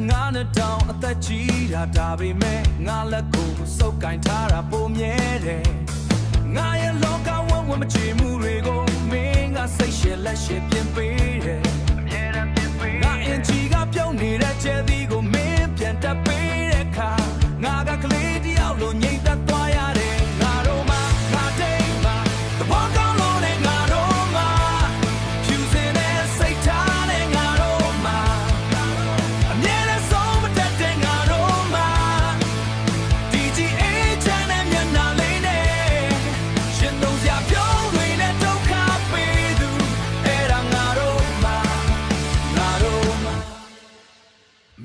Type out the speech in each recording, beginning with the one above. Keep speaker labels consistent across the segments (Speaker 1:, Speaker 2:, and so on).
Speaker 1: ငါနဲ့တောင်အသက်ကြီးတာဒါပေမဲ့ငါလက်ကိုစုပ်ကင်ထားတာပုံမြဲတယ်ငါရဲ့လောကဝဝမချေမှုတွေကိုမင်းကစိတ်ရှည်လက်ရှည်ပြင်ပေးတယ်အမြဲတမ်းပြင်ပေးငါအင်ကြီးကပြုံးနေတဲ့ကျဲသီးကိုမင်းပြန်တက်ပေးတဲ့ခါငါကကလေးတယောက်လိုငြိမ်သက်သွားရတယ်ငါတို့မှငါတိတ်မှသဘောကောင်းလို့နဲ့ငါတို့မှဖြူစင်တဲ့စိတ်ထားနဲ့ငါတို့မှအမြဲတမ်းဆုံးမတက်တဲ့ငါတို့မှဒီကြီးအေးချမ်းတဲ့မျက်နှာလေးနဲ့ရှင်သုံးစရာပြုံးတွေနဲ့ဒုက္ခပေးသူအဲ့ဒါငါတို့မှ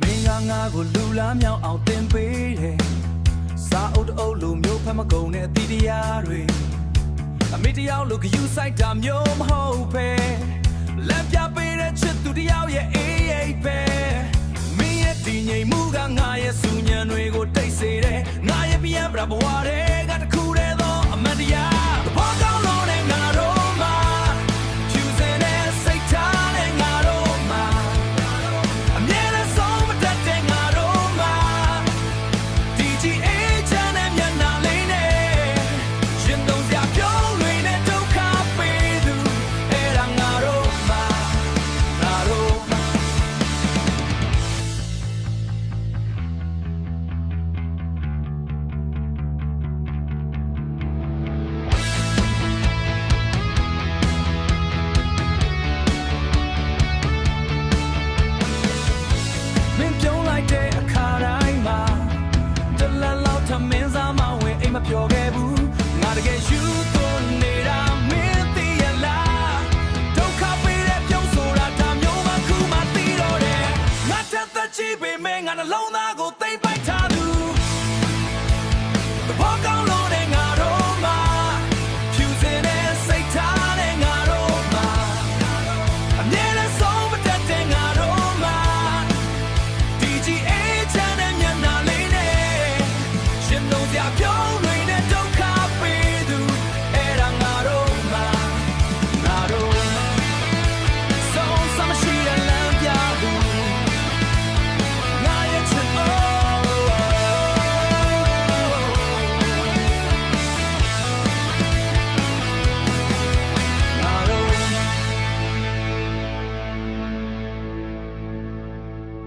Speaker 1: မင်းကငါကိုလူလားမြောက်အောင်သင်ပေးတယ်စာအုပ်တအုပ်လိုမျိုးဖတ်မကုန်တဲ့အသီးတရားတွေအမေတယောက်လိုဂယူဆိုင်တာမျိုးမဟုတ်ပဲလက်ပြပေးတဲ့ချစ်သူတယောက်ရဲ့အေးရိပ်ပဲမင်းရဲ့ဒီငြိမ်မှုကငါရဲ့စူညံတွေကိုတိတ်စေတယ်ငါရဲ့ပြန်ပြဘဝတွေကတခုတ